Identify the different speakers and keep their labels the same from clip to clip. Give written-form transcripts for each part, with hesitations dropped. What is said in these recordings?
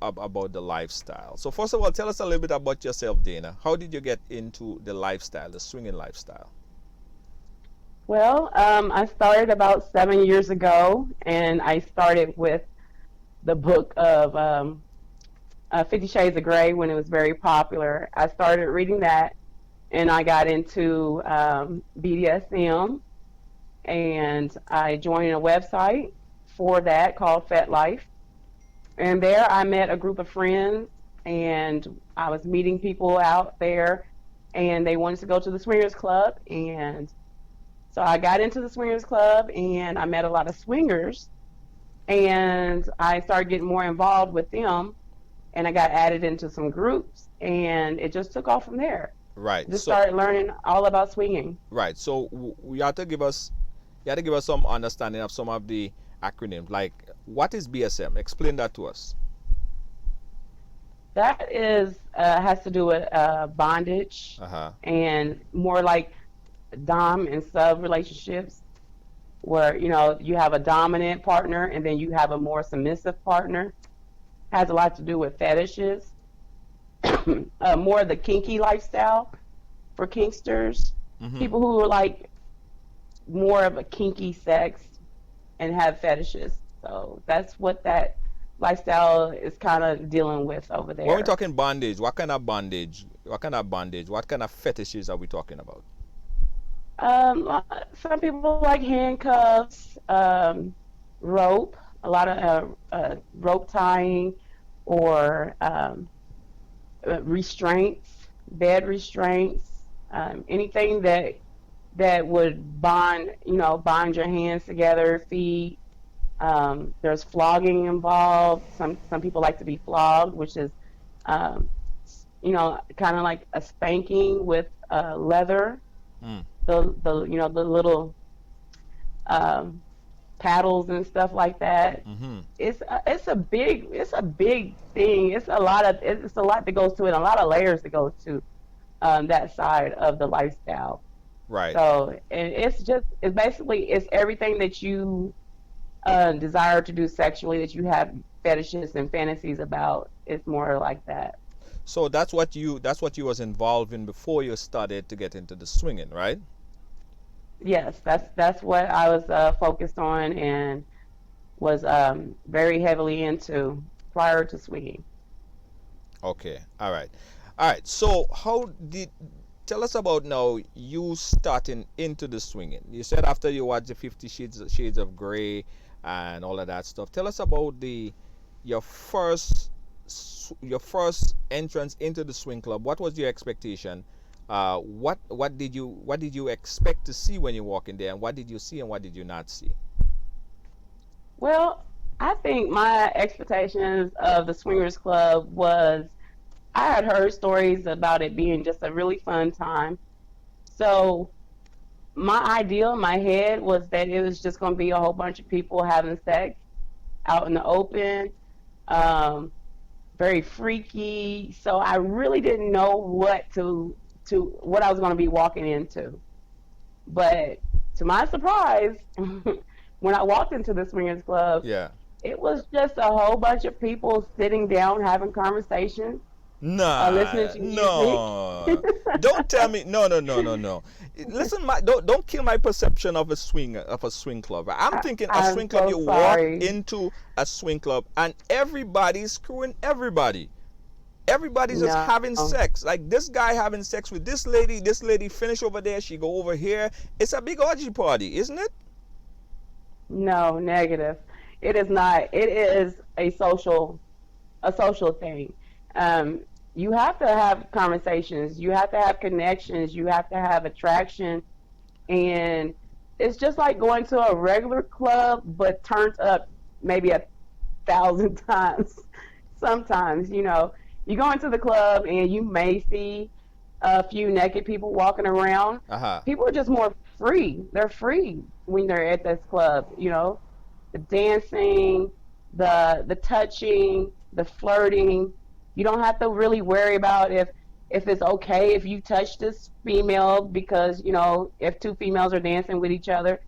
Speaker 1: about the lifestyle. So first of all, tell us a little bit about yourself, Dana. How did you get into the lifestyle, the swinging lifestyle?
Speaker 2: Well, I started about 7 years ago, and I started with the book of 50 Shades of Grey when it was very popular. I started reading that, and I got into BDSM, and I joined a website for that called FetLife. And there I met a group of friends, and I was meeting people out there, and they wanted to go to the Swingers Club, and so I got into the Swingers Club, and I met a lot of swingers, and I started getting more involved with them, and I got added into some groups, and it just took off from there.
Speaker 1: Right.
Speaker 2: Just
Speaker 1: So
Speaker 2: started learning all about swinging.
Speaker 1: right. So you have to give us some understanding of some of the acronyms. Like, what is BSM? Explain that to us.
Speaker 2: That is has to do with bondage
Speaker 1: Uh huh.
Speaker 2: and more like dom and sub relationships, where you have a dominant partner and then you have a more submissive partner. Has a lot to do with fetishes, more of the kinky lifestyle for kinksters,
Speaker 1: Mm-hmm.
Speaker 2: people who are like more of a kinky sex and have fetishes. So that's what that lifestyle is kind of dealing with over
Speaker 1: When we're
Speaker 2: there.
Speaker 1: talking bondage, what kind of bondage? What kind of bondage? What kind of fetishes are we talking about?
Speaker 2: Some people like handcuffs, rope, a lot of rope tying, or restraints, bed restraints, anything that would bond your hands together, feet. There's flogging involved. Some people like to be flogged, which is um, kind of like a spanking with leather.
Speaker 1: Mm.
Speaker 2: The little um, paddles and stuff like that.
Speaker 1: Mm-hmm.
Speaker 2: It's a big thing. It's a lot that goes to it. A lot of layers that goes to that side of the lifestyle.
Speaker 1: Right.
Speaker 2: So and it's everything that you desire to do sexually, that you have fetishes and fantasies about. It's more like that.
Speaker 1: So that's what you was involved in before you started to get into the swinging, right?
Speaker 2: Yes, that's what I was focused on and was very heavily into prior to swinging.
Speaker 1: Okay. All right. All right. So how did tell us about now you starting into the swinging? You said after you watched the 50 Shades of Grey and all of that stuff. Tell us about the your first your first entrance into the swing club. What was your expectation? What did you expect to see when you walk in there, and what did you see and what did you not see?
Speaker 2: Well, I think my expectations of the Swingers Club was I had heard stories about it being just a really fun time. So my ideal in my head was that it was just going to be a whole bunch of people having sex out in the open, um, very freaky. So I really didn't know what I was going to be walking into. But to my surprise, when I walked into the Swingers Club,
Speaker 1: Yeah.
Speaker 2: it was just a whole bunch of people sitting down having conversations, listening
Speaker 1: Nah,
Speaker 2: to music.
Speaker 1: no. Don't tell me. No, no, no, no, no. Listen, don't kill my perception of a swing club. I'm thinking a
Speaker 2: I'm
Speaker 1: swing club.
Speaker 2: so
Speaker 1: You walk
Speaker 2: sorry.
Speaker 1: into a swing club and everybody's screwing everybody. Everybody's just
Speaker 2: No,
Speaker 1: having sex. Like this guy having sex with this lady. This lady finish over there. She go over here. It's a big orgy party, isn't it?
Speaker 2: no, negative. It is not. It is a social thing. Um, you have to have conversations. You have to have connections. You have to have attraction, and it's just like going to a regular club, but turned up maybe 1,000 times. Sometimes, you go into the club and you may see a few naked people walking around.
Speaker 1: Uh huh.
Speaker 2: People are just more free. They're free when they're at this club. The dancing, the touching, the flirting. You don't have to really worry about if it's okay if you touch this female, because if two females are dancing with each other,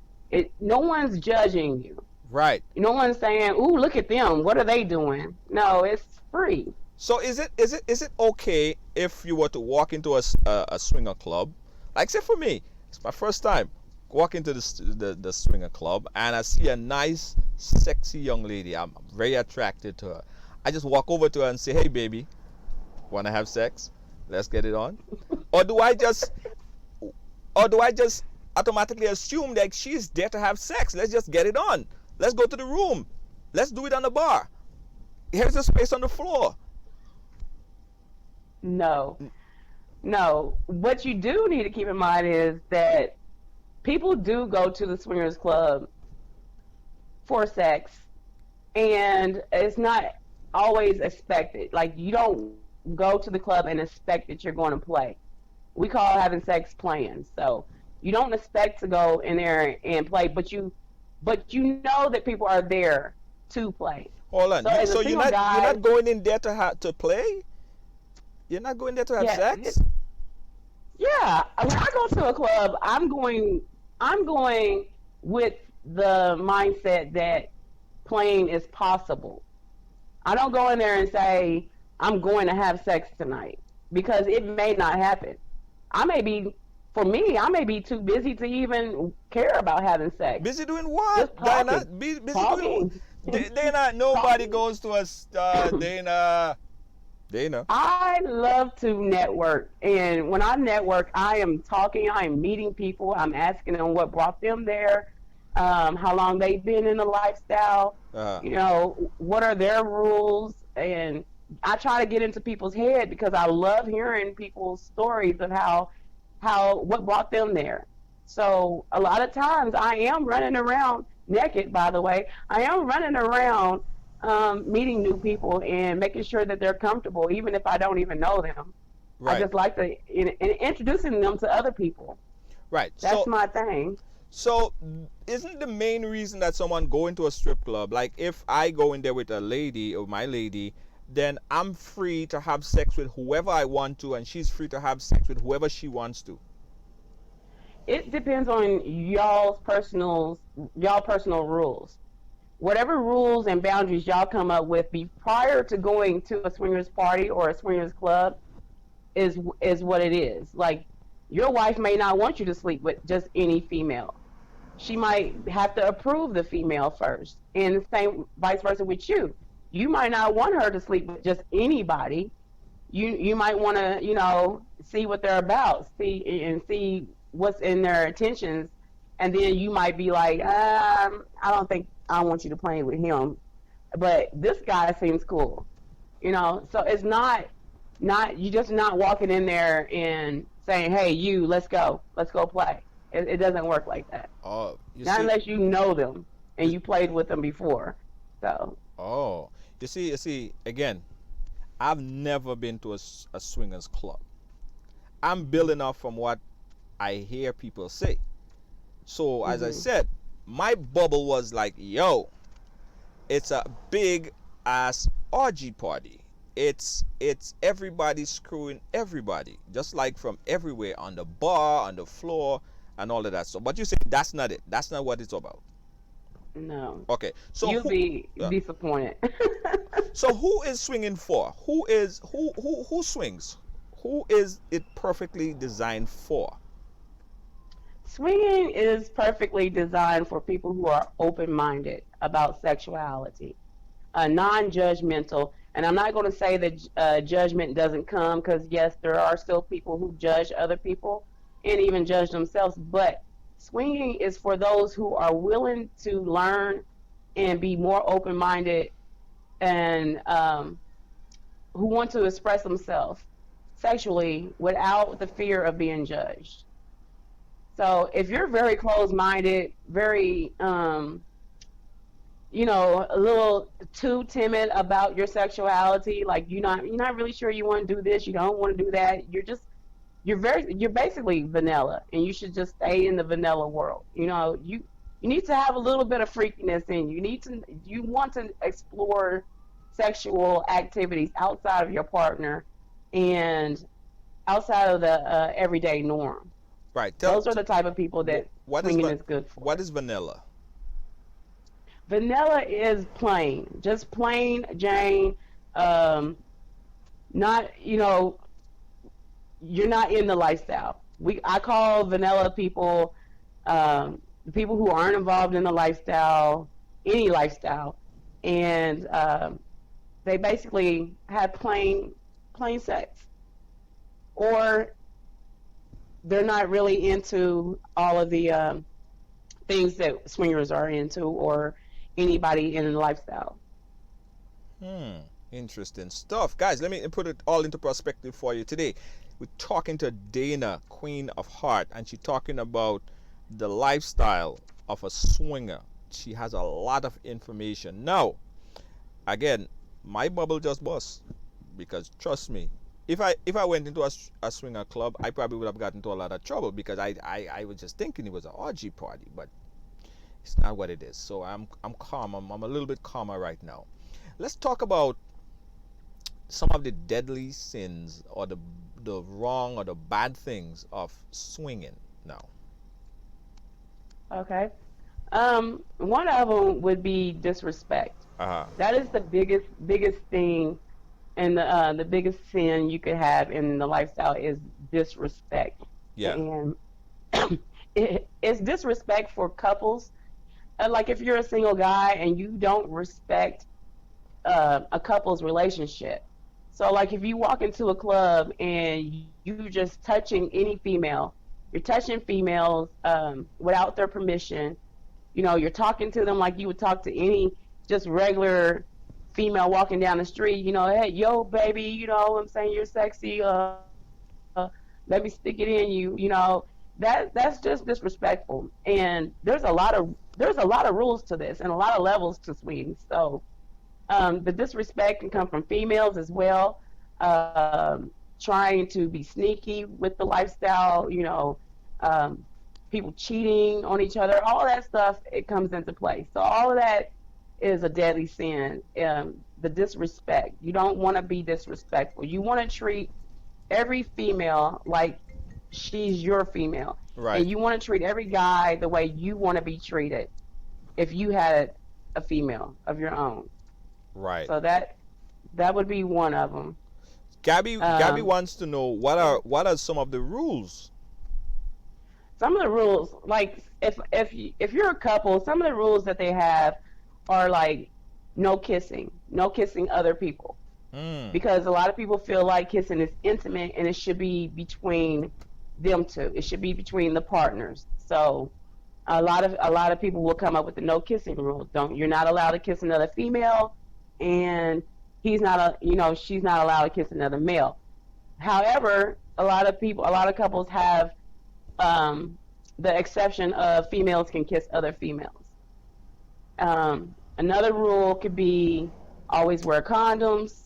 Speaker 2: no one's judging you.
Speaker 1: Right.
Speaker 2: No one's saying, "Ooh, look at them. What are they doing?" No, free.
Speaker 1: So is it okay if you were to walk into a swinger club? Like say for me, it's my first time walk into the swinger club and I see a nice, sexy young lady. I'm very attracted to her. I just walk over to her and say, "Hey, baby, wanna have sex? Let's get it on." Or do I just or do I just automatically assume that she's there to have sex? Let's just get it on. Let's go to the room. Let's do it on the bar. Here's the space on the floor.
Speaker 2: No, no. What you do need to keep in mind is that people do go to the swingers club for sex, and it's not always expected. Like you don't go to the club and expect that you're going to play. We call having sex playing. So you don't expect to go in there and play, but you know that people are there to play.
Speaker 1: Hold on.
Speaker 2: So as a
Speaker 1: So you're
Speaker 2: single
Speaker 1: not
Speaker 2: guy,
Speaker 1: going in there to play? You're not going there to have
Speaker 2: yeah,
Speaker 1: sex?
Speaker 2: yeah. When I go to a club, I'm going with the mindset that playing is possible. I don't go in there and say I'm going to have sex tonight because it may not happen. I may be, for me, I may be too busy to even care about having sex.
Speaker 1: Busy doing what?
Speaker 2: Just
Speaker 1: Dana,
Speaker 2: talking,
Speaker 1: busy doing what?
Speaker 2: talking,
Speaker 1: Dana, nobody
Speaker 2: talking.
Speaker 1: goes to us. Dana. Dana.
Speaker 2: I love to network, and when I network, I am talking, I am meeting people, I'm asking them what brought them there, how long they've been in the lifestyle,
Speaker 1: Uh,
Speaker 2: what are their rules, and I try to get into people's head because I love hearing people's stories of how what brought them there. So a lot of times I am running around naked. By the way, I am running around meeting new people and making sure that they're comfortable, even if I don't even know them. I
Speaker 1: right.
Speaker 2: just like to introducing them to other people.
Speaker 1: Right.
Speaker 2: That's
Speaker 1: So
Speaker 2: my thing.
Speaker 1: so isn't the main reason that someone go into a strip club, like if I go in there with a lady or my lady, then I'm free to have sex with whoever I want to and she's free to have sex with whoever she wants to.
Speaker 2: It depends on y'all personal rules. Whatever rules and boundaries y'all come up with be prior to going to a swingers party or a swingers club is what it is. Like your wife may not want you to sleep with just any female. She might have to approve the female first, and the same vice versa with you. You might not want her to sleep with just anybody. You might want to see what they're about, see what's in their intentions, and then you might be like, I don't think I want you to play with him, but this guy seems cool, So it's not you just not walking in there and saying, hey, let's go play. It doesn't work like that.
Speaker 1: Oh, you
Speaker 2: Not
Speaker 1: see,
Speaker 2: unless you know them and
Speaker 1: you,
Speaker 2: you played with them before. So
Speaker 1: oh, you see, again, I've never been to a swingers club. I'm building up from what I hear people say. So as I
Speaker 2: hmm
Speaker 1: said, my bubble was like, yo, it's a big ass orgy party. It's everybody screwing everybody, just like from everywhere on the bar, on the floor, and all of that. So, but you say that's not it. That's not what it's about.
Speaker 2: no,
Speaker 1: Okay. So
Speaker 2: you'll
Speaker 1: who?
Speaker 2: be
Speaker 1: Yeah.
Speaker 2: disappointed.
Speaker 1: So who is swinging for? Who swings? Who is it perfectly designed for?
Speaker 2: Swinging is perfectly designed for people who are open-minded about sexuality, non-judgmental. And I'm not going to say that judgment doesn't come, because yes, there are still people who judge other people and even judge themselves. But swinging is for those who are willing to learn and be more open-minded, and who want to express themselves sexually without the fear of being judged. So if you're very closed-minded, very a little too timid about your sexuality, like you're not really sure you want to do this, you don't want to do that, you're basically vanilla, and you should just stay in the vanilla world. You need to have a little bit of freakiness in you. You want to explore sexual activities outside of your partner and outside of the everyday norm.
Speaker 1: Right.
Speaker 2: Those are the type of people that
Speaker 1: What is
Speaker 2: swinging is good
Speaker 1: what
Speaker 2: for.
Speaker 1: is vanilla?
Speaker 2: Vanilla is plain, just plain Jane. Um, not, you're not in the lifestyle. I call vanilla people, the people who aren't involved in the lifestyle, any lifestyle, and they basically have plain sex, or they're not really into all of the things that swingers are into, or anybody in the lifestyle.
Speaker 1: Hmm. Interesting stuff. Guys, let me put it all into perspective for you today. We're talking to Dana, Queen of Heart, and she's talking about the lifestyle of a swinger. She has a lot of information. Now, again, my bubble just burst because trust me, if I went into a swinger club, I probably would have gotten into a lot of trouble because I was just thinking it was an orgy party, but it's not what it is. So I'm calm. I'm a little bit calmer right now. Let's talk about some of the deadly sins or the wrong or the bad things of swinging now.
Speaker 2: Okay. One of them would be disrespect.
Speaker 1: Uh-huh.
Speaker 2: That is the biggest thing, and the biggest sin you could have in the lifestyle is disrespect.
Speaker 1: Yeah.
Speaker 2: And it's disrespect for couples. Like if you're a single guy and you don't respect a couple's relationship. So like if you walk into a club and you just touching any female, you're touching females without their permission. You're talking to them like you would talk to any just regular female walking down the street. Hey, yo, baby, what I'm saying, you're sexy. Let me stick it in you. That's just disrespectful. And there's a lot of rules to this and a lot of levels to swing. So the disrespect can come from females as well, trying to be sneaky with the lifestyle, um, people cheating on each other, all that stuff, it comes into play. So all of that is a deadly sin. The disrespect. You don't want to be disrespectful. You want to treat every female like she's your female.
Speaker 1: Right.
Speaker 2: And you want to treat every guy the way you want to be treated if you had a female of your own.
Speaker 1: Right.
Speaker 2: So that would be one of them.
Speaker 1: Gabby wants to know what are some of the rules.
Speaker 2: Some of the rules, like if you're a couple, some of the rules that they have are like no kissing other people,
Speaker 1: Mm.
Speaker 2: because a lot of people feel like kissing is intimate and it should be between them two. It should be between the partners. So a lot of people will come up with the no kissing rule. Don't You're not allowed to kiss another female, and she's not allowed to kiss another male. However, a lot of couples have the exception of females can kiss other females. Another rule could be always wear condoms.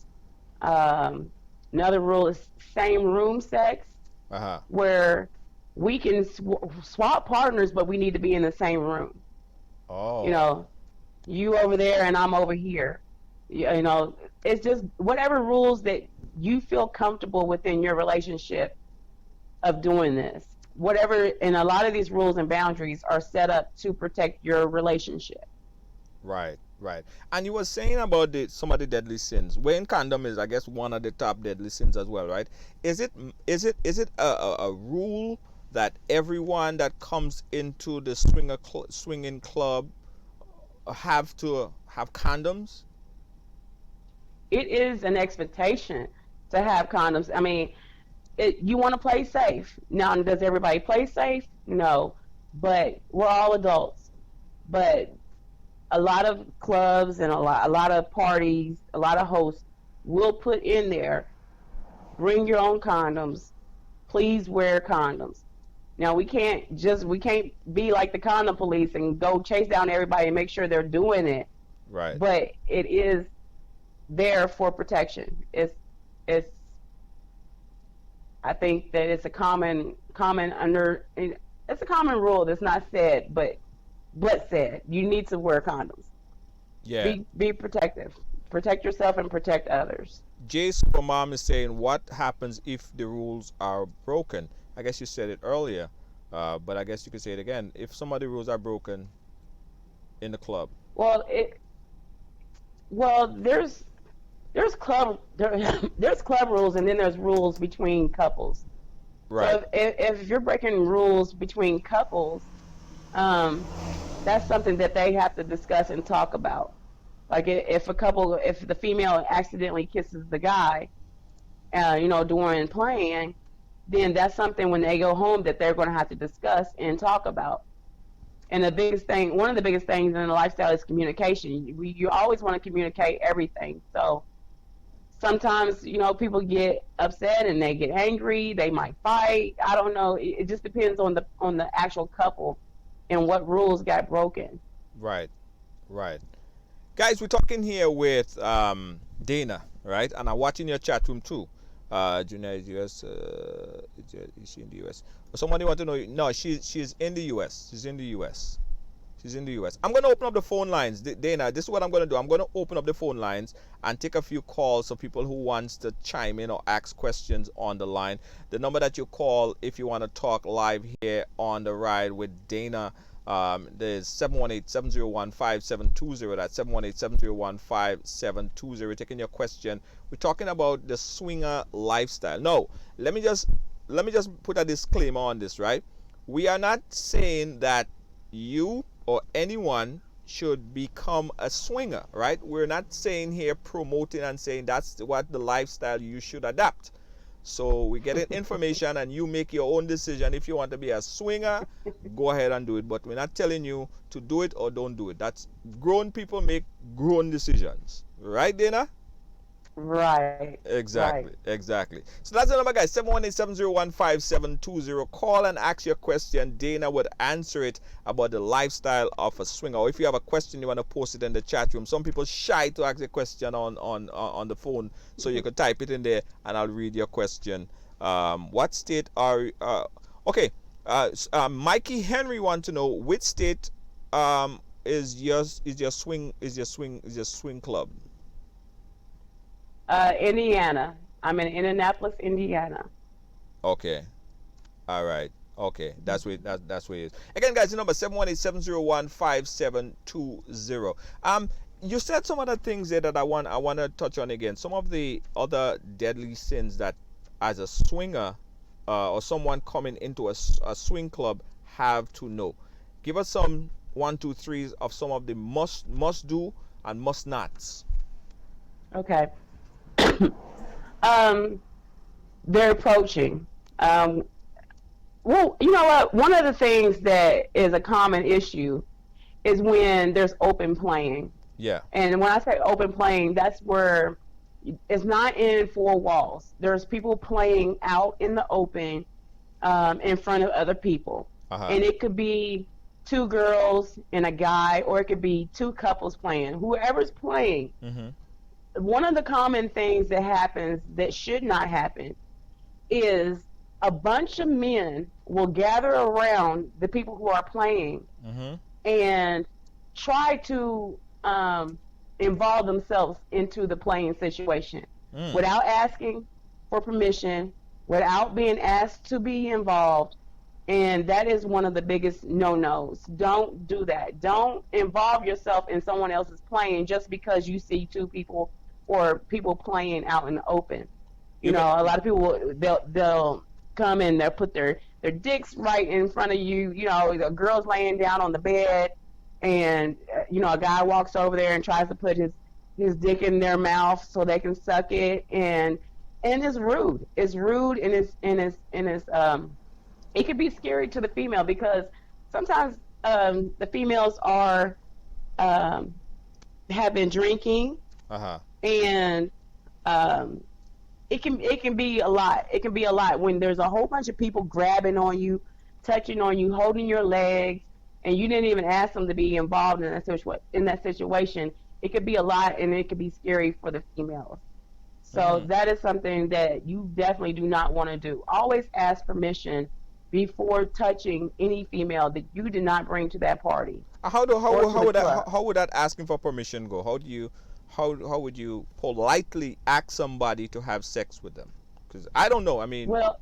Speaker 2: Um, Another rule is same room sex,
Speaker 1: Uh-huh.
Speaker 2: where we can swap partners, but we need to be in the same room. You
Speaker 1: Oh.
Speaker 2: know, you over there and I'm over here. It's just whatever rules that you feel comfortable within your relationship of doing this. Whatever, and a lot of these rules and boundaries are set up to protect your relationship.
Speaker 1: Right, right. And you were saying about some of the deadly sins. Wearing condom is, I guess, one of the top deadly sins as well, right? Is it a rule that everyone that comes into the swinging club have to have condoms?
Speaker 2: It is an expectation to have condoms. I mean, you want to play safe. Now, does everybody play safe? No, but we're all adults. But a lot of clubs and a lot of parties, a lot of hosts will put in there, bring your own condoms. Please wear condoms. Now we can't be like the condom police and go chase down everybody and make sure they're doing it.
Speaker 1: Right.
Speaker 2: But it is there for protection. It's I think that it's a it's a common rule that's not said, but said. You need to wear condoms.
Speaker 1: Yeah.
Speaker 2: Be protective. Protect yourself and protect others.
Speaker 1: Jay Supermom is saying, what happens if the rules are broken? I guess you said it earlier, but I guess you could say it again. If some of the rules are broken in the club.
Speaker 2: Well, it well there's there's club rules, and then there's rules between couples.
Speaker 1: Right.
Speaker 2: So if you're breaking rules between couples, um, that's something that they have to discuss and talk about. Like if the female accidentally kisses the guy, during playing, then that's something when they go home that they're going to have to discuss and talk about. And one of the biggest things in the lifestyle is communication. You always want to communicate everything. So sometimes, people get upset and they get angry. They might fight. I don't know. It just depends on the actual couple and what rules got broken.
Speaker 1: Right. Right. Guys, we're talking here with Dana, right? And I'm watching your chat room too. Junior is US. Is she in the US? Somebody want to know? No, she's in the US. She's in the US. She's in the US. I'm going to open up the phone lines. Dana, this is what I'm going to do. I'm going to open up the phone lines and take a few calls of people who wants to chime in or ask questions on the line. The number that you call if you want to talk live here on the ride with Dana, there's 718-701-5720. That's 718-701-5720. Taking your question. We're talking about the swinger lifestyle. No, let me just put a disclaimer on this, right? We are not saying that you or anyone should become a swinger, right? We're not saying here promoting and saying that's what the lifestyle you should adapt. So we get information and you make your own decision. If you want to be a swinger, go ahead and do it. But we're not telling you to do it or don't do it. That's grown people make grown decisions. Right, Dana?
Speaker 2: Right.
Speaker 1: Exactly,
Speaker 2: Right.
Speaker 1: exactly. So that's the number, guys. 718-701-5720. Call and ask your question. Dana would answer it about the lifestyle of a swinger. Or if you have a question, you want to post it in the chat room. Some people shy to ask a question on the phone, so you could type it in there and I'll read your question. What state are okay? Mikey Henry want to know which state is your swing club?
Speaker 2: Indiana. I'm in Indianapolis, Indiana.
Speaker 1: Okay. All right. Okay. That's where it is. Again, guys, the number 718-701-5720. You said some other things there that I want to touch on again. Some of the other deadly sins that as a swinger or someone coming into a swing club have to know. Give us some 1, 2, 3s of some of the must do and must nots.
Speaker 2: Okay. um, they're approaching. Well, you know what? One of the things that is a common issue is when there's open playing.
Speaker 1: Yeah.
Speaker 2: And when I say open playing, that's where it's not in four walls. There's people playing out in the open, in front of other people.
Speaker 1: Uh-huh.
Speaker 2: And it could be two girls and a guy, or it could be two couples playing. Whoever's playing.
Speaker 1: Mm-hmm.
Speaker 2: One of the common things that happens that should not happen is a bunch of men will gather around the people who are playing
Speaker 1: Mm-hmm.
Speaker 2: and try to involve themselves into the playing situation without asking for permission, without being asked to be involved. And that is one of the biggest no-nos. Don't do that. Don't involve yourself in someone else's playing just because you see two people or people playing out in the open. You know, a lot of people they'll come and they'll put their dicks right in front of you. You know, the girl's laying down on the bed, and a guy walks over there and tries to put his dick in their mouth so they can suck it, and it's rude. It's rude, and it's it could be scary to the female because sometimes the females are have been drinking.
Speaker 1: Uh-huh.
Speaker 2: And it can be a lot. It can be a lot when there's a whole bunch of people grabbing on you, touching on you, holding your legs, and you didn't even ask them to be involved in that situation. It could be a lot, and it could be scary for the females. So that is something that you definitely do not want to do. Always ask permission before touching any female that you did not bring to that party.
Speaker 1: How would that asking for permission go? How would you politely ask somebody to have sex with them? Because I don't know. I mean,
Speaker 2: well,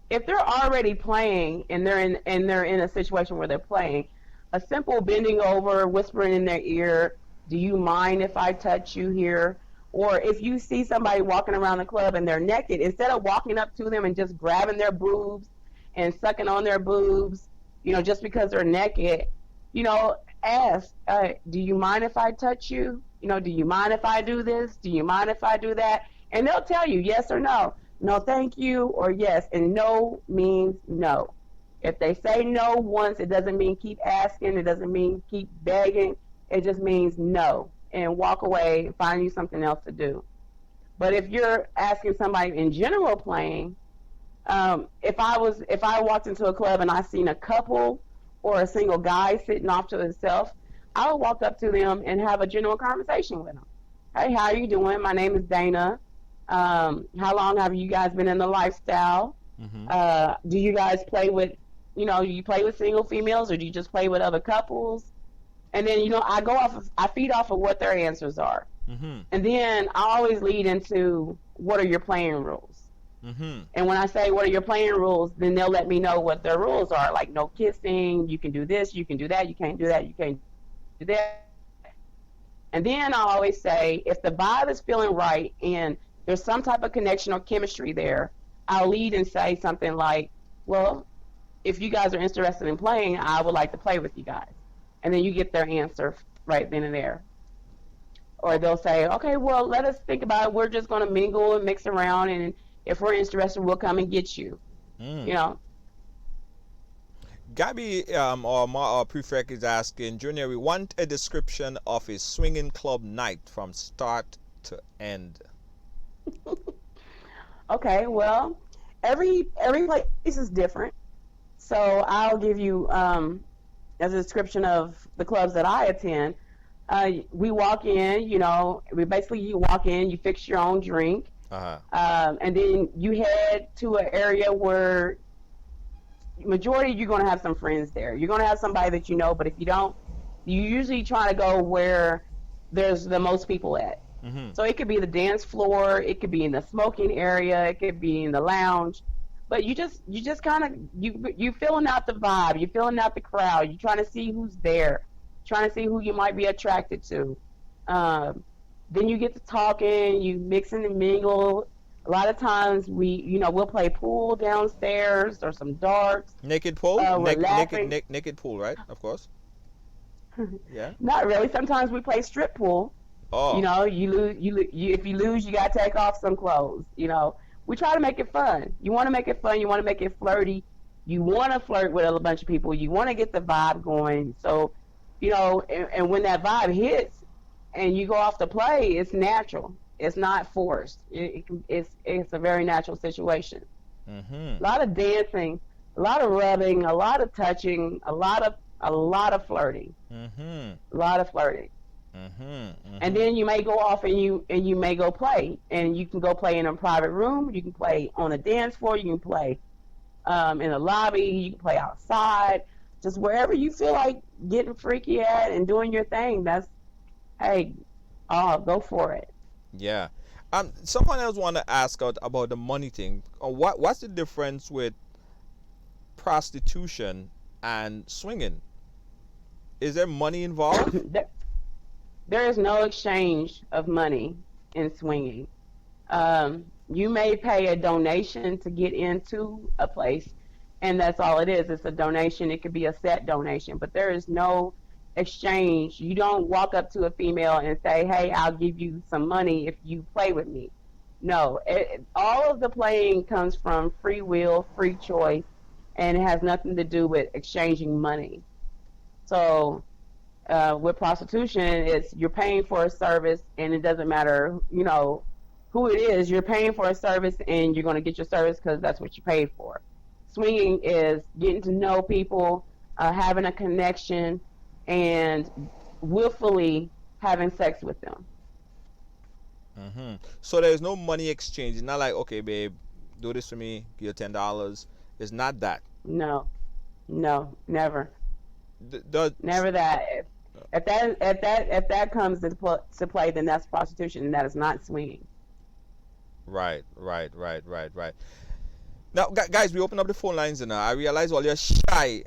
Speaker 2: if they're already playing and they're in a situation where they're playing, a simple bending over, whispering in their ear, "Do you mind if I touch you here?" Or if you see somebody walking around the club and they're naked, instead of walking up to them and just grabbing their boobs and sucking on their boobs, just because they're naked, ask, do you mind if I touch you? Do you mind if I do this? Do you mind if I do that? And they'll tell you yes or no. No, thank you, or yes. And no means no. If they say no once, it doesn't mean keep asking. It doesn't mean keep begging. It just means no. And walk away and find you something else to do. But if you're asking somebody in general playing, if I walked into a club and I seen a couple or a single guy sitting off to himself, I would walk up to them and have a general conversation with them. Hey, how are you doing? My name is Dana. How long have you guys been in the lifestyle?
Speaker 1: Mm-hmm.
Speaker 2: Do you guys play with, you play with single females, or do you just play with other couples? And then, I feed off of what their answers are.
Speaker 1: Mm-hmm.
Speaker 2: And then I always lead into, what are your playing rules?
Speaker 1: Mm-hmm.
Speaker 2: And when I say, what are your playing rules, then they'll let me know what their rules are. Like, no kissing, you can do this, you can do that, you can't do that, you can't do that. And then I always say, if the vibe is feeling right and there's some type of connection or chemistry there, I'll lead and say something like, well, if you guys are interested in playing, I would like to play with you guys. And then you get their answer right then and there. Or they'll say, okay, well, let us think about it. We're just going to mingle and mix around, and if we're interested, we'll come and get you.
Speaker 1: Mm. Gabby or Prefect is asking, Junior, we want a description of a swinging club night from start to end.
Speaker 2: Okay, well, every place is different. So I'll give you as a description of the clubs that I attend. We walk in, you walk in, you fix your own drink, and then you head to an area where majority you're going to have some friends there. You're going to have somebody that you know, but if you don't, you usually try to go where there's the most people at.
Speaker 1: Mm-hmm.
Speaker 2: So it could be the dance floor, it could be in the smoking area, it could be in the lounge. But you just kind of you filling out the vibe, you're filling out the crowd, you're trying to see who's there, trying to see who you might be attracted to. Then you get to talking, you mix and mingle. A lot of times we'll play pool downstairs or some darts.
Speaker 1: Naked pool, naked pool, right? Of course. Yeah.
Speaker 2: Not really. Sometimes we play strip pool.
Speaker 1: Oh.
Speaker 2: You lose. If you lose, you gotta take off some clothes. We try to make it fun. You want to make it fun. You want to make it flirty. You want to flirt with a bunch of people. You want to get the vibe going. So, and when that vibe hits, and you go off to play, it's natural. It's not forced. It's a very natural situation.
Speaker 1: Mm-hmm.
Speaker 2: A lot of dancing, a lot of rubbing, a lot of touching, a lot of flirting.
Speaker 1: Mm-hmm.
Speaker 2: A lot of flirting.
Speaker 1: Mm-hmm. Mm-hmm.
Speaker 2: And then you may go off and you may go play, and you can go play in a private room. You can play on a dance floor. You can play in the lobby. You can play outside. Just wherever you feel like getting freaky at and doing your thing. Go for it.
Speaker 1: Yeah. Someone else want to ask about the money thing. What's the difference with prostitution and swinging? Is there money involved?
Speaker 2: There is no exchange of money in swinging. You may pay a donation to get into a place, and that's all it is. It's a donation. It could be a set donation, but there is no exchange. You don't walk up to a female and say, hey, I'll give you some money if you play with me. No, all of the playing comes from free will, free choice, and it has nothing to do with exchanging money. So with prostitution, you're paying for a service, and it doesn't matter, who it is. You're paying for a service, and you're going to get your service because that's what you paid for. Swinging is getting to know people, having a connection, and willfully having sex with them.
Speaker 1: Mm-hmm. So there's no money exchange. It's not like, okay, babe, do this for me, give you $10. It's not that.
Speaker 2: No, never. Never that. If that comes to play, then that's prostitution, and that is not swinging.
Speaker 1: Right. Now, guys, we open up the phone lines now. I realize all you're shy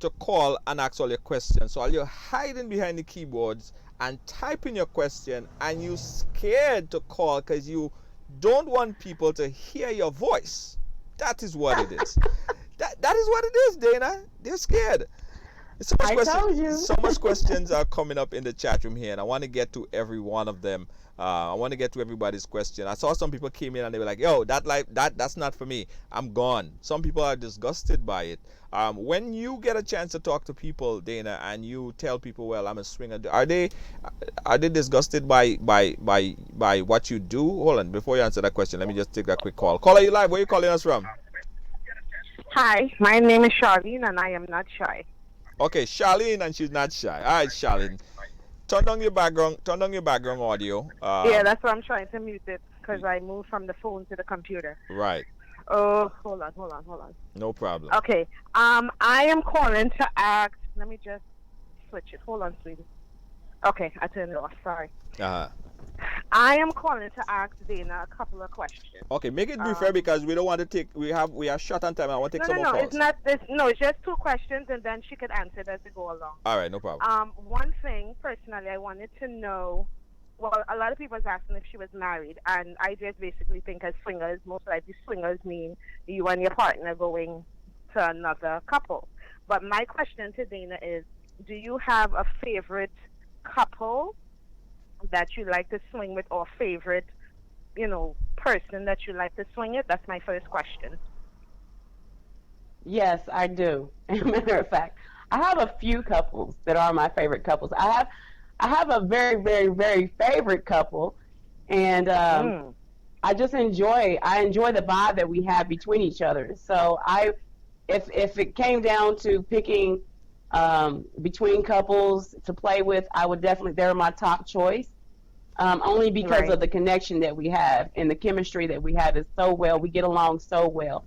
Speaker 1: to call and ask all your questions. So all you're hiding behind the keyboards, and type in your question and you scared to call because you don't want people to hear your voice. That is what it is. That is what it is, Dana. They're scared.
Speaker 2: I told you.
Speaker 1: So much questions are coming up in the chat room here, and I want to get to every one of them. I want to get to everybody's question. I saw some people came in and they were like, "Yo, that's not for me. I'm gone." Some people are disgusted by it. When you get a chance to talk to people, Dana, and you tell people, "Well, I'm a swinger," are they disgusted by what you do? Hold on, before you answer that question, let me just take that quick call. Caller, you live? Where are you calling us from?
Speaker 3: Hi, my name is Charlene, and I am not shy.
Speaker 1: Okay, Charlene, and she's not shy. All right, Charlene, turn down your background. Turn down your background audio.
Speaker 3: Yeah, that's why I'm trying to mute it because I moved from the phone to the computer.
Speaker 1: Right.
Speaker 3: Oh, hold on.
Speaker 1: No problem.
Speaker 3: Okay. I am calling to ask. Let me just switch it. Hold on, sweetie. Okay, I turned it off. Sorry.
Speaker 1: Uh-huh.
Speaker 3: I am calling to ask Dana a couple of questions.
Speaker 1: Okay, make it briefer because we don't want to take. We are short on time. I want to take some more
Speaker 3: No.
Speaker 1: calls.
Speaker 3: It's not this. No, it's just two questions, and then she could answer it as we go along.
Speaker 1: All right, no problem.
Speaker 3: One thing personally, I wanted to know. Well, a lot of people was asking if she was married, and I just basically think as swingers, most likely swingers mean you and your partner going to another couple. But my question to Dana is, do you have a favorite couple that you like to swing with, or favorite, person that you like to swing with? That's my first question.
Speaker 2: Yes, I do. As a matter of fact, I have a few couples that are my favorite couples. I have a very, very, very favorite couple, and I enjoy the vibe that we have between each other. So if it came down to picking between couples to play with, they're my top choice. Only because
Speaker 3: Right.
Speaker 2: of the connection that we have and the chemistry that we have is so well. We get along so well.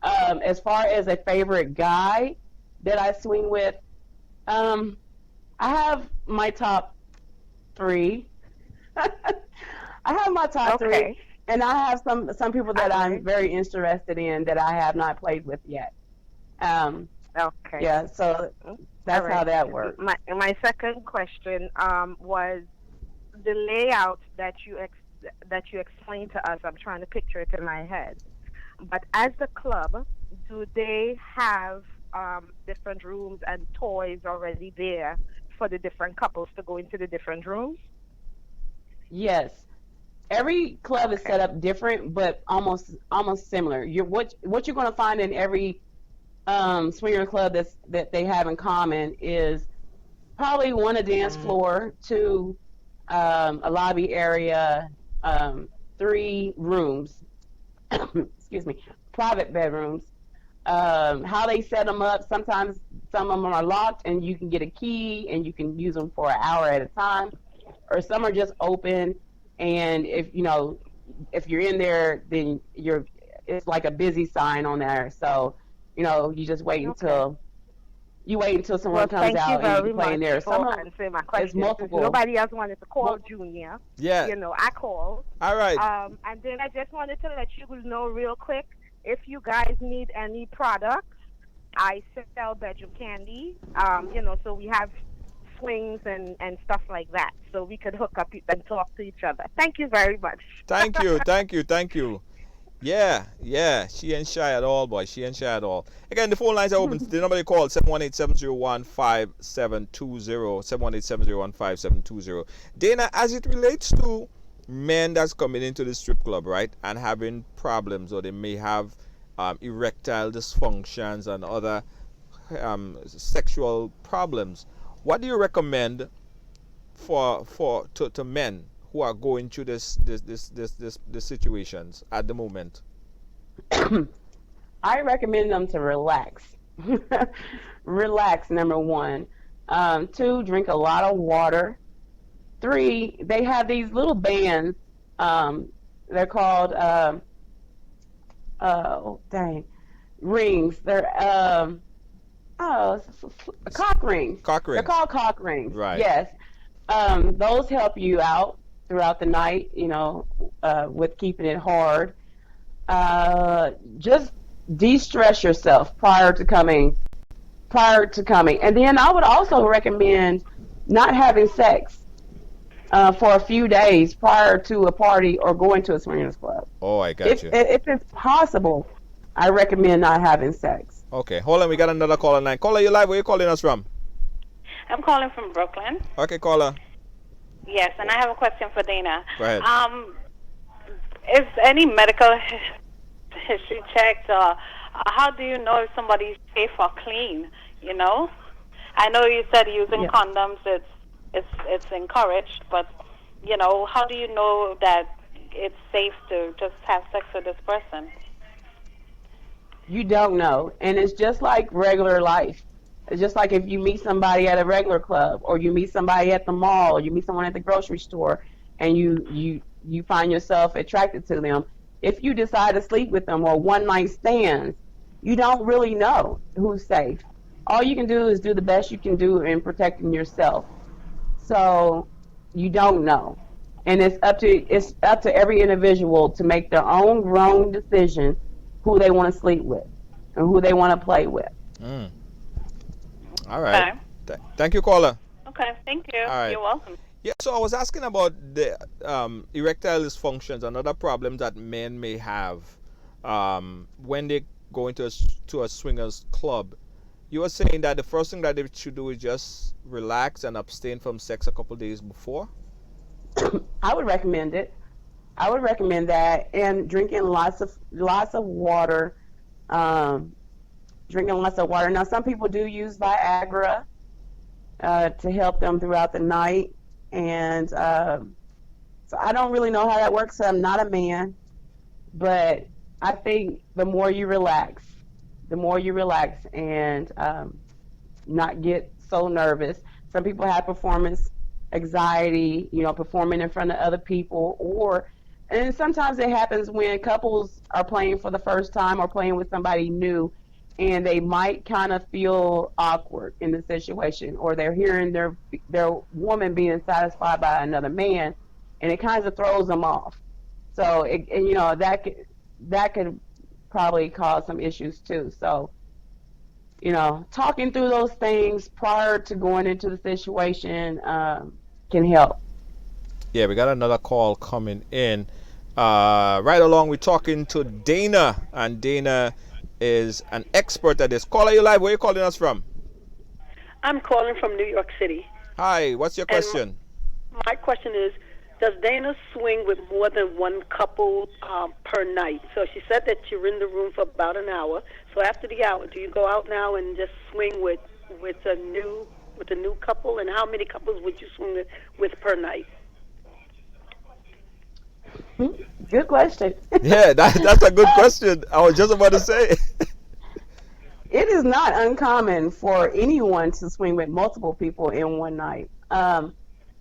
Speaker 2: As far as a favorite guy that I swing with, I have my top three. I have my top three,
Speaker 3: Okay.
Speaker 2: and I have some people that I'm
Speaker 3: Alright.
Speaker 2: very interested in that I have not played with yet. Um,
Speaker 3: Okay.
Speaker 2: yeah, so that's
Speaker 3: All
Speaker 2: how
Speaker 3: right.
Speaker 2: that works.
Speaker 3: My second question was the layout that you explained to us. I'm trying to picture it in my head. But as the club, do they have different rooms and toys already there for the different couples to go into the different rooms?
Speaker 2: Yes, every club is
Speaker 3: Okay.
Speaker 2: set up different, but almost similar. What you're going to find in every swinger club that they have in common is probably one a dance
Speaker 3: Mm,
Speaker 2: floor, two a lobby area, three rooms. Excuse me, private bedrooms. How they set them up. Sometimes some of them are locked, and you can get a key, and you can use them for an hour at a time, or some are just open. And if you're in there, then it's like a busy sign on there. So you just
Speaker 3: okay.
Speaker 2: wait until someone
Speaker 3: Well,
Speaker 2: comes
Speaker 3: thank you
Speaker 2: out and you
Speaker 3: very
Speaker 2: can play in
Speaker 3: much
Speaker 2: there. Some
Speaker 3: for
Speaker 2: of
Speaker 3: answering my
Speaker 2: it's
Speaker 3: questions. If
Speaker 2: multiple.
Speaker 3: nobody else wanted to call
Speaker 2: Mul-
Speaker 3: Junior,
Speaker 1: Yeah.
Speaker 3: I called.
Speaker 1: All right.
Speaker 3: And then I just wanted to let you know real quick, if you guys need any products, I sell bedroom candy. So we have swings and stuff like that. So we could hook up and talk to each other. Thank you very much.
Speaker 1: Thank you. Thank you. Thank you. Yeah, yeah. She ain't shy at all, boy. She ain't shy at all. Again, the phone lines are open. The number you call 718-701-5720. 718-701-5720. Dana, as it relates to men that's coming into the strip club, right, and having problems, or they may have erectile dysfunctions and other sexual problems, what do you recommend to men who are going through this situations at the moment?
Speaker 2: I recommend them to relax. Relax, number one. Two, drink a lot of water. Three, they have these little bands. They're called, oh, dang, rings. They're, cock rings.
Speaker 1: Cock
Speaker 2: They're
Speaker 1: rings.
Speaker 2: called cock rings.
Speaker 1: Right.
Speaker 2: Yes. Those help you out throughout the night, with keeping it hard. Just de-stress yourself prior to coming. And then I would also recommend not having sex for a few days prior to a party or going to a swingers club.
Speaker 1: Oh, I got you.
Speaker 2: If it's possible, I recommend not having sex.
Speaker 1: Okay, hold on. We got another caller line. Caller, you live. Where you calling us from?
Speaker 4: I'm calling from Brooklyn.
Speaker 1: Okay, caller.
Speaker 4: Yes, and I have a question for Dana.
Speaker 1: Go ahead.
Speaker 4: Is any medical history checked, or how do you know if somebody's safe or clean? You know, I know you said using condoms it's encouraged, but you know, how do you know that it's safe to just have sex with this person?
Speaker 2: You don't know, and it's just like regular life. It's just like if you meet somebody at a regular club, or you meet somebody at the mall, or you meet someone at the grocery store, and you find yourself attracted to them. If you decide to sleep with them or one night stands, you don't really know who's safe. All you can do is do the best you can do in protecting yourself. So you don't know, and it's up to every individual to make their own grown decision who they want to sleep with and who they want to play with.
Speaker 1: Mm. All right.
Speaker 4: Okay.
Speaker 1: Thank you, caller.
Speaker 4: Okay, thank you.
Speaker 1: All right.
Speaker 4: You're welcome.
Speaker 1: Yeah, so I was asking about the erectile dysfunctions, another problem that men may have when they go into to a swingers club. You were saying that the first thing that they should do is just relax and abstain from sex a couple days before?
Speaker 2: I would recommend it. I would recommend that, and drinking lots of water. Um, Drinking lots of water. Now, some people do use Viagra to help them throughout the night, and so I don't really know how that works. I'm not a man, but I think the more you relax and not get so nervous. Some people have performance anxiety, performing in front of other people, and sometimes it happens when couples are playing for the first time or playing with somebody new, and they might kind of feel awkward in the situation, or they're hearing their woman being satisfied by another man, and it kind of throws them off. So that could probably cause some issues too. So talking through those things prior to going into the situation can help.
Speaker 1: Yeah, we got another call coming in. Right along, we're talking to Dana, and Dana is an expert at this. Caller, you live. Where are you calling us from?
Speaker 5: I'm calling from New York City.
Speaker 1: Hi, what's your question?
Speaker 5: My question is, does Dana swing with more than one couple per night? So she said that you're in the room for about an hour. So after the hour, do you go out now and just swing with a new couple? And how many couples would you swing with per night?
Speaker 2: Good question.
Speaker 1: Yeah, that's a good question. I was just about to say.
Speaker 2: It is not uncommon for anyone to swing with multiple people in one night.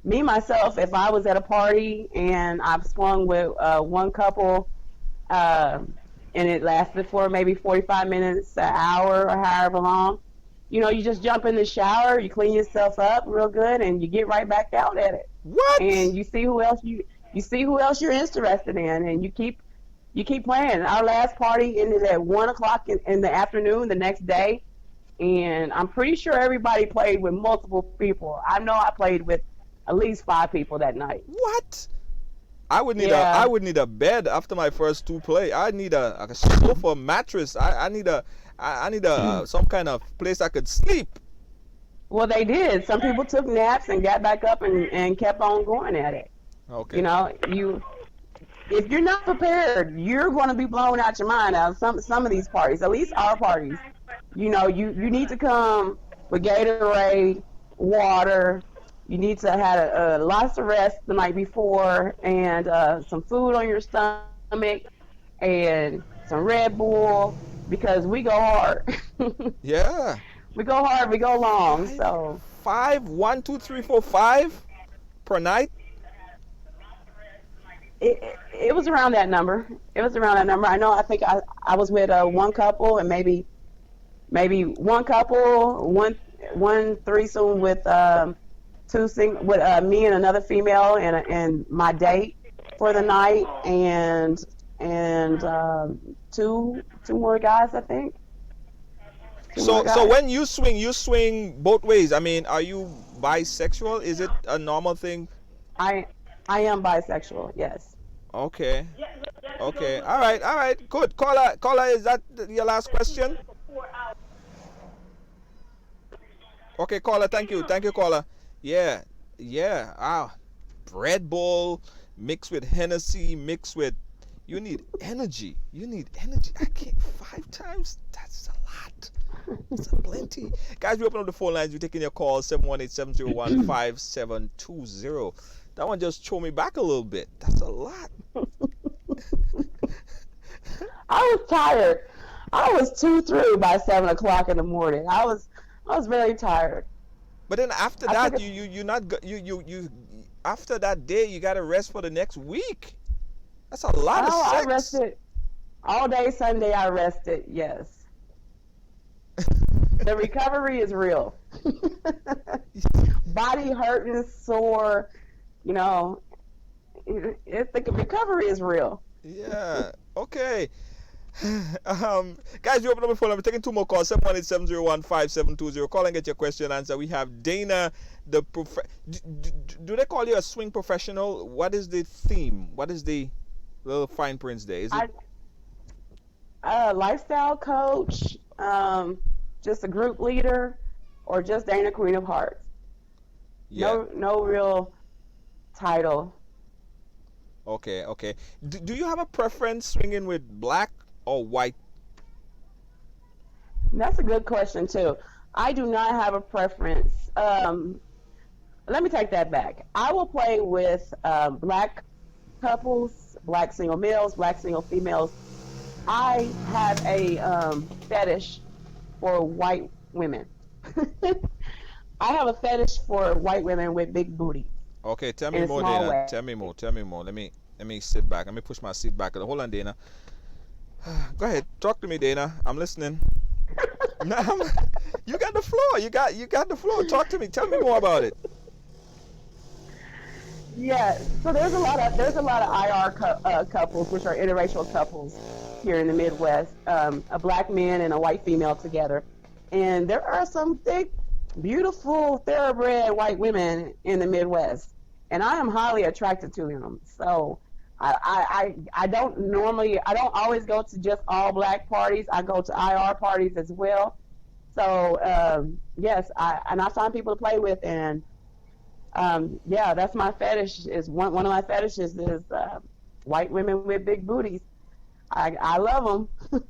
Speaker 2: Me, myself, if I was at a party and I've swung with one couple and it lasted for maybe 45 minutes, an hour, or however long, you just jump in the shower, you clean yourself up real good, and you get right back out at it.
Speaker 1: What?
Speaker 2: And you see who else you're interested in, and you keep playing. Our last party ended at 1 o'clock in the afternoon the next day, and I'm pretty sure everybody played with multiple people. I know I played with at least 5 people that night.
Speaker 1: What? I would need a bed after my first 2 play. I need a sofa, mattress. I need some kind of place I could sleep.
Speaker 2: Well, they did. Some people took naps and got back up and kept on going at it.
Speaker 1: Okay.
Speaker 2: If you're not prepared, you're going to be blown out your mind out some of these parties. At least our parties. You need to come with Gatorade, water. You need to have lots of rest the night before, and some food on your stomach, and some Red Bull, because we go hard.
Speaker 1: Yeah.
Speaker 2: We go hard, we go long. So
Speaker 1: 5, 1, 2, 3, 4, 5 per night.
Speaker 2: It was around that number. I know. I think I was with one couple, and maybe one couple, one threesome with with me and another female and my date for the night, and two more guys, I think.
Speaker 1: So when you swing both ways. I mean, are you bisexual? Is it a normal thing
Speaker 2: I I am bisexual. Yes.
Speaker 1: Okay. Okay. All right. All right. Good. Caller, is that your last question? Okay, caller. Thank you. Thank you, caller. Yeah. Yeah. Red Bull mixed with Hennessy mixed with. You need energy. You need energy. I can't 5 times. That's a lot. It's a plenty. Guys, we open up the phone lines. We're taking your calls 718-701-5720. That one just threw me back a little bit. That's a lot.
Speaker 2: I was tired. I was too through by 7 o'clock in the morning. I was very tired.
Speaker 1: But then after
Speaker 2: I took
Speaker 1: that,
Speaker 2: a
Speaker 1: you not you after that day you gotta rest for the next week. That's a lot of
Speaker 2: oh I
Speaker 1: sex.
Speaker 2: rested all day Sunday. I rested. Yes, the recovery is real. Body hurting, sore. You know, the recovery is real.
Speaker 1: Yeah. Okay. Guys, we open up the phone. I'm taking two more calls. 718-701-5720. Call and get your question answered. We have Dana, the do they call you a swing professional? What is the theme? What is the little fine prints there? Is it?
Speaker 2: Lifestyle coach, just a group leader, or just Dana Queen of Hearts.
Speaker 1: Yeah.
Speaker 2: No real title.
Speaker 1: Okay. Okay. Do you have a preference swinging with black or white?
Speaker 2: That's a good question too. I do not have a preference. Let me take that back. I will play with black couples, black single males, black single females. I have a fetish for white women. I have a fetish for white women with big booties
Speaker 1: Okay, tell me
Speaker 2: in a
Speaker 1: more,
Speaker 2: small
Speaker 1: Dana.
Speaker 2: way.
Speaker 1: Tell me more. Tell me more. Let me sit back. Let me push my seat back. Hold on, Dana. Go ahead. Talk to me, Dana. I'm listening. No, you got the floor. You got the floor. Talk to me. Tell me more about it.
Speaker 2: Yeah, so there's a lot of couples, which are interracial couples here in the Midwest, a black man and a white female together, and there are some thick, beautiful, thoroughbred white women in the Midwest, and I am highly attracted to them. So I I don't always go to just all black parties. I go to IR parties as well. So yes, I find people to play with, and yeah, that's my fetish. Is one of my fetishes is white women with big booties. I love them.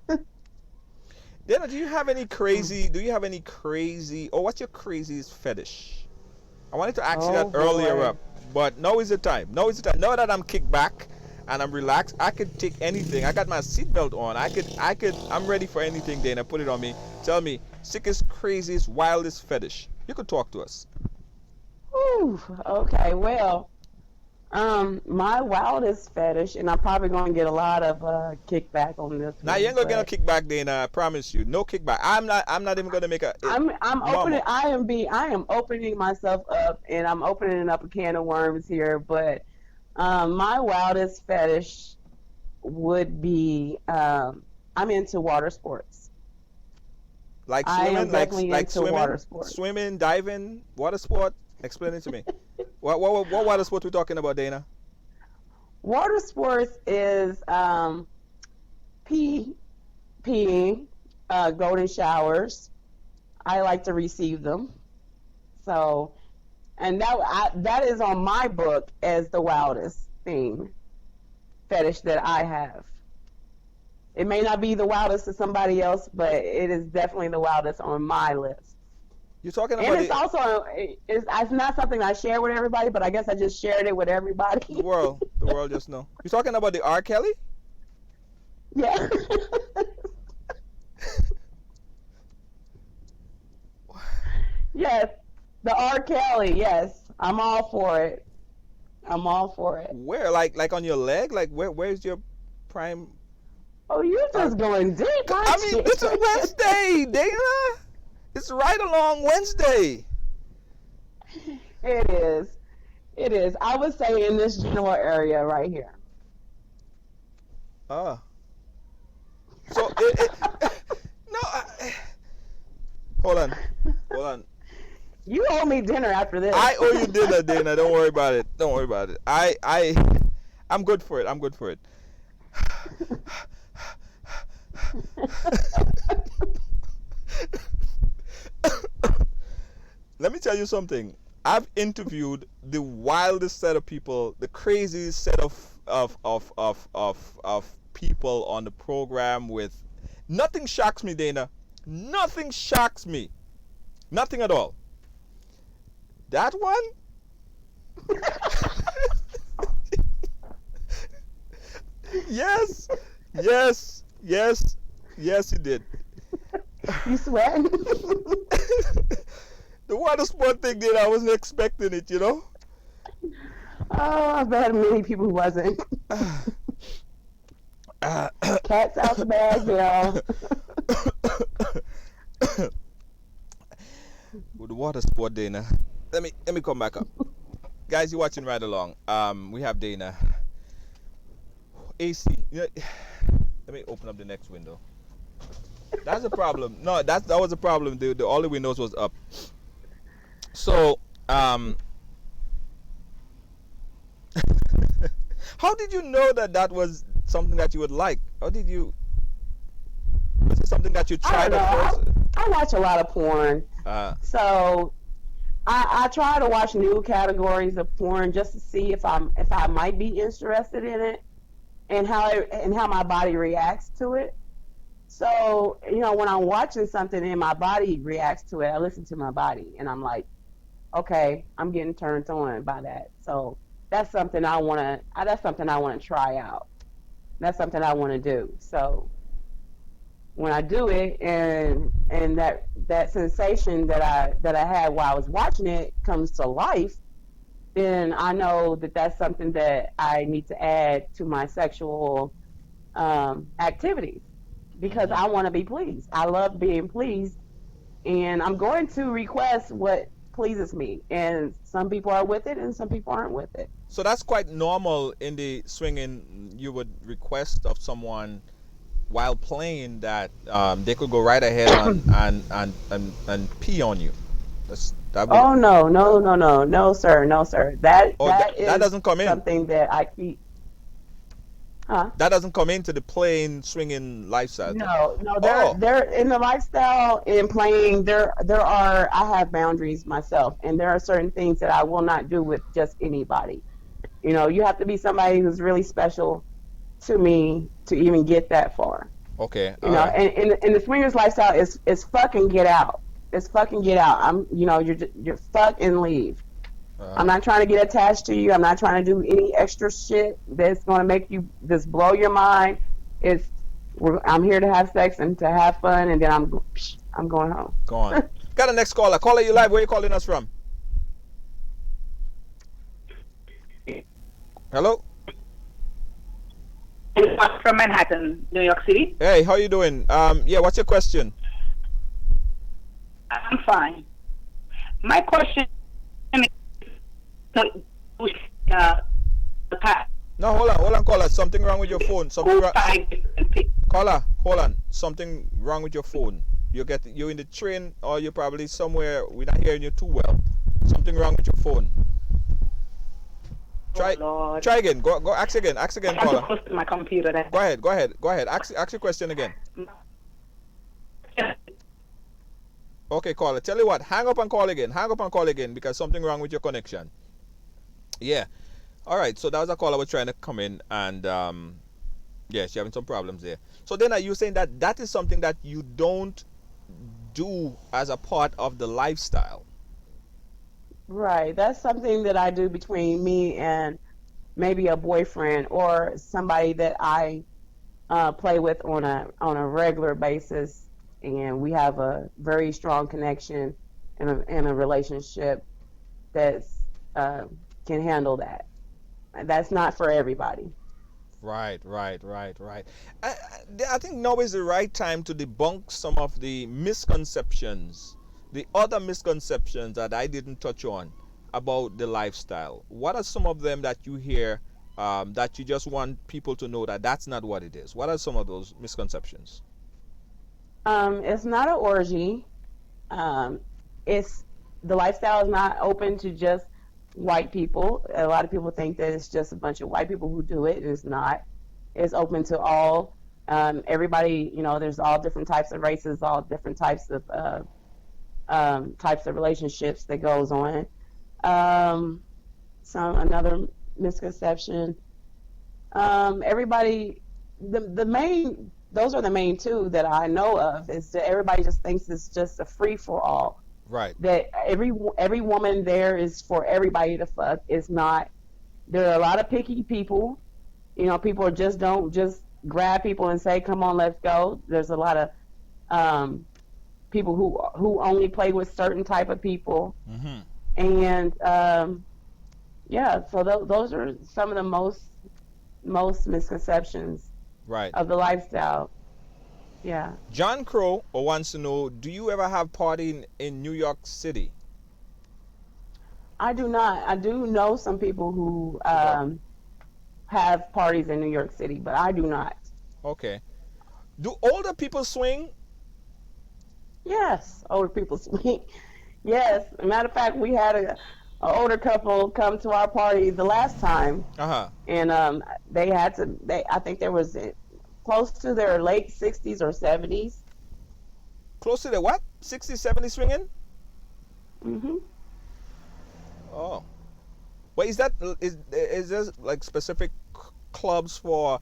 Speaker 1: Dana, do you have any crazy? Do you have any crazy? Or what's your craziest fetish? I wanted to ask you that
Speaker 2: Oh
Speaker 1: earlier
Speaker 2: boy.
Speaker 1: up, but now is the time. Now is the time. Now that I'm kicked back and I'm relaxed, I could take anything. I got my seatbelt on. I'm ready for anything, Dana. Put it on me. Tell me, sickest, craziest, wildest fetish. You could talk to us.
Speaker 2: Whew, okay, well, my wildest fetish, and I'm probably going to get a lot of kickback on this
Speaker 1: Now you
Speaker 2: one,
Speaker 1: ain't gonna get no
Speaker 2: but
Speaker 1: kickback, Dana. I promise you, no kickback. I'm not even gonna make a
Speaker 2: I'm opening.
Speaker 1: mama.
Speaker 2: I am opening myself up, and I'm opening up a can of worms here. But my wildest fetish would be I'm into water sports.
Speaker 1: Like
Speaker 2: I am
Speaker 1: swimming,
Speaker 2: definitely
Speaker 1: like
Speaker 2: into water
Speaker 1: swimming,
Speaker 2: sports.
Speaker 1: swimming, diving, water sport. Explain it to me. What water sport we talking about, Dana?
Speaker 2: Water sports is pee peeing, golden showers. I like to receive them. So, and that is on my book as the wildest thing fetish that I have. It may not be the wildest to somebody else, but it is definitely the wildest on my list.
Speaker 1: You talking
Speaker 2: And
Speaker 1: about
Speaker 2: it's also it's not something I share with everybody, but I guess I just shared it with
Speaker 1: the
Speaker 2: everybody.
Speaker 1: world? The world just know. You talking about the R. Kelly?
Speaker 2: Yeah. Yes, the R. Kelly. Yes, I'm all for it. I'm all for it.
Speaker 1: Where? Like on your leg? Like where's your prime?
Speaker 2: Oh, you're
Speaker 1: R-
Speaker 2: just going deep,
Speaker 1: I
Speaker 2: aren't
Speaker 1: mean,
Speaker 2: you?
Speaker 1: this is Wednesday, Dana. It's right along Wednesday.
Speaker 2: It is. It is. I would say in this general area right here.
Speaker 1: Ah. So it no. Hold on. Hold on.
Speaker 2: You owe me dinner after this.
Speaker 1: I owe you dinner, Dana. Don't worry about it. Don't worry about it. I'm good for it. I'm good for it. Let me tell you something. I've interviewed the wildest set of people, the craziest set of people on the program with nothing shocks me, Dana. Nothing shocks me. Nothing at all. That one? Yes. Yes. Yes. Yes, he did.
Speaker 2: You sweating?
Speaker 1: The water sport thing did. I wasn't expecting it, you know?
Speaker 2: Oh, I've had many people who wasn't. Cats out the bag, y'all.
Speaker 1: With the water sport, Dana. Let me come back up. Guys, you're watching Ride Along. We have Dana. AC. You know, let me open up the next window. That's a problem. No, that was a problem. All the windows was up. So, how did you know that was something that you would like? How did you? Was it something that you tried at first?
Speaker 2: I watch a lot of porn, so I try to watch new categories of porn just to see if I might be interested in it, and how my body reacts to it. So when I'm watching something and my body reacts to it, I listen to my body, and I'm like, okay, I'm getting turned on by that. So that's something I want to. That's something I want to try out. That's something I want to do. So when I do it, and that sensation that I had while I was watching it comes to life, then I know that that's something that I need to add to my sexual activities, because I want to be pleased. I love being pleased, and I'm going to request what pleases me. And some people are with it, and some people aren't with it.
Speaker 1: So that's quite normal in the swinging. You would request of someone while playing that they could go right ahead and pee on you.
Speaker 2: Oh no, sir, That
Speaker 1: that doesn't come in.
Speaker 2: Something that I keep. Huh?
Speaker 1: That doesn't come into the playing swinging lifestyle.
Speaker 2: No, they're in the lifestyle and playing. I have boundaries myself, and there are certain things that I will not do with just anybody. You have to be somebody who's really special to me to even get that far.
Speaker 1: Okay.
Speaker 2: And the swingers lifestyle is fucking get out. It's fucking get out. You're fuck and leave. I'm not trying to get attached to you. I'm not trying to do any extra shit that's going to make you just blow your mind. I'm here to have sex and to have fun, and then I'm going home.
Speaker 1: Go on. Got a next caller. Caller, you live. Where you calling us from? Hello.
Speaker 6: From Manhattan, New York City.
Speaker 1: Hey, how you doing? Yeah, what's your question?
Speaker 6: I'm fine. My question is,
Speaker 1: no, hold on, caller. Something wrong with your phone. Caller, hold on. Something wrong with your phone. You're in the train, or you're probably somewhere. We're not hearing you too well. Something wrong with your phone. Try again. Go. Ask again, caller.
Speaker 6: I'm close to my computer.
Speaker 1: Go ahead. Ask your question again. Okay, caller. Tell you what. Hang up and call again because something wrong with your connection. Yeah. All right. So that was a caller was trying to come in, and yeah, she's having some problems there. So then, are you saying that is something that you don't do as a part of the lifestyle?
Speaker 2: Right. That's something that I do between me and maybe a boyfriend or somebody that I play with on a regular basis, and we have a very strong connection and a relationship that's can handle that. That's not for everybody.
Speaker 1: Right. I think now is the right time to debunk some of the misconceptions, the other misconceptions that I didn't touch on about the lifestyle. What are some of them that you hear that you just want people to know that that's not what it is? What are some of those misconceptions?
Speaker 2: It's not an orgy. It's the lifestyle is not open to just white people. A lot of people think that it's just a bunch of white people who do it. It's not. It's open to all. Everybody, there's all different types of races, all different types of relationships that goes on. Um, Another misconception. Everybody, the main, those are the main two that I know of. Is that everybody just thinks it's just a free for all.
Speaker 1: Right.
Speaker 2: That every woman there is for everybody to fuck. It's not. There are a lot of picky people. People just don't just grab people and say, "Come on, let's go." There's a lot of people who only play with certain type of people,
Speaker 1: Mm-hmm.
Speaker 2: and yeah. So those are some of the most misconceptions
Speaker 1: Right.
Speaker 2: of the lifestyle. Yeah.
Speaker 1: John Crow wants to know, do you ever have party in New York City?
Speaker 2: I do not. I do know some people who have parties in New York City, but I do not.
Speaker 1: Okay. Do older people swing?
Speaker 2: Yes, older people swing. Yes, as a matter of fact, we had a older couple come to our party the last time,
Speaker 1: Uh-huh.
Speaker 2: and they had to. I think there was close to their late 60s or 70s.
Speaker 1: Close to the what? 60, 70 swinging?
Speaker 2: Hmm.
Speaker 1: Oh. But is there like specific clubs for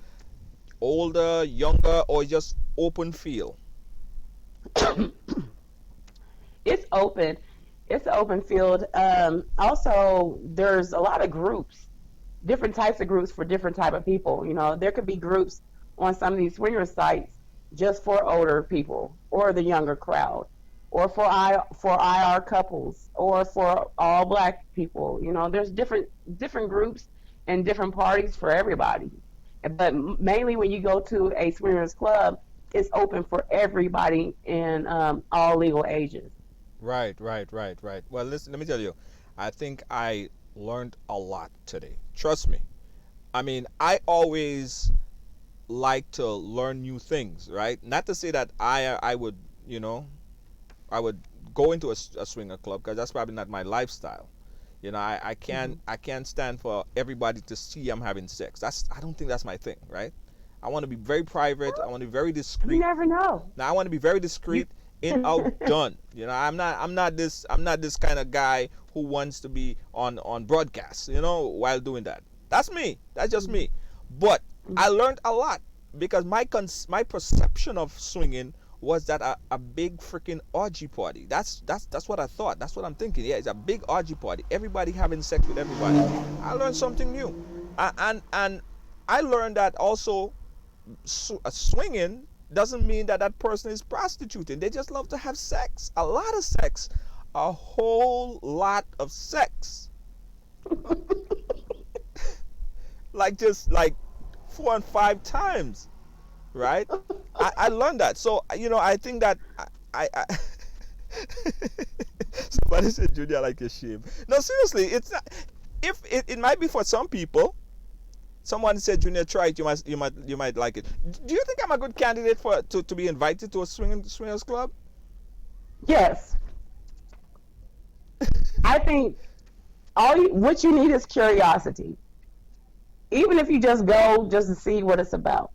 Speaker 1: older, younger, or just open field?
Speaker 2: It's open. It's an open field. Also, there's a lot of groups, different types of groups for different type of people. There could be groups on some of these swinger sites just for older people or the younger crowd, or for IR couples, or for all black people. There's different groups and different parties for everybody. But mainly when you go to a swingers club, it's open for everybody in all legal ages.
Speaker 1: Right, right, right, right. Well, listen, let me tell you, I think I learned a lot today. Trust me. I mean, I always like to learn new things, right? Not to say that I would, you know, I would go into a swinger club, because that's probably not my lifestyle. I can't stand for everybody to see I'm having sex. I don't think that's my thing, right? I want to be very private. I want to be very
Speaker 2: You
Speaker 1: discreet.
Speaker 2: never know.
Speaker 1: Now I want to be very discreet, in, out, done. I'm not this kind of guy who wants to be on broadcast, while doing that. That's me. That's just me. But I learned a lot, because my perception of swinging was that a big freaking orgy party. That's what I thought. That's what I'm thinking. Yeah, it's a big orgy party. Everybody having sex with everybody. I learned something new, and I learned that also swinging doesn't mean that person is prostituting. They just love to have sex, a lot of sex, a whole lot of sex. just like 4 and 5 times, right? I learned that. So I think that I somebody said, Junior, like a shame. No, seriously, it's not. If it might be for some people. Someone said, Junior, try it. You might like it. Do you think I'm a good candidate to be invited to a swingers club?
Speaker 2: Yes, I think what you need is curiosity. Even if you just go just to see what it's about.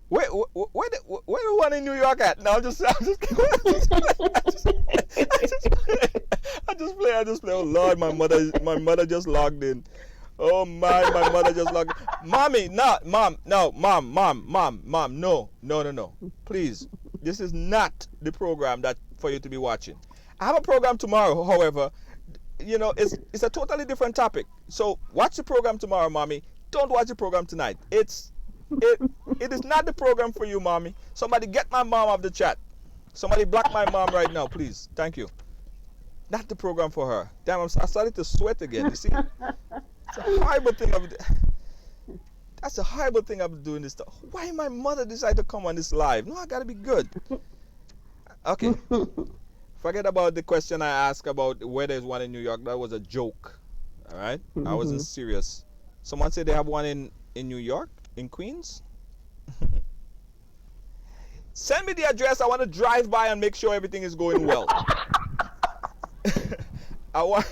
Speaker 1: Where the one in New York at? No, I'm just kidding. I just play. Oh Lord, my mother just logged in. Oh my mother just logged in. Mommy, no, mom, no, mom, no. Please, this is not the program that for you to be watching. I have a program tomorrow, however, it's a totally different topic. So watch the program tomorrow, mommy. Don't watch the program tonight. It is not the program for you, mommy. Somebody get my mom off the chat. Somebody block my mom right now, please. Thank you. Not the program for her. Damn, I started to sweat again. You see, it's a horrible thing. That's a horrible thing of doing this stuff. Why my mother decided to come on this live? No, I gotta be good. Okay. Forget about the question I asked about where there's one in New York. That was a joke. All right, I wasn't serious. Someone said they have one in New York, in Queens. Send me the address. I want to drive by and make sure everything is going well. I want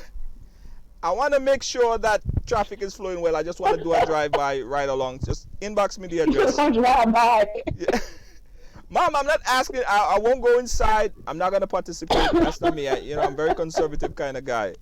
Speaker 1: I want to make sure that traffic is flowing well. I just want to do a drive-by ride along. Just inbox me the
Speaker 2: You just
Speaker 1: address.
Speaker 2: want to drive by.
Speaker 1: Yeah. Mom, I'm not asking. I won't go inside. I'm not gonna participate. That's not me. I'm very conservative kind of guy.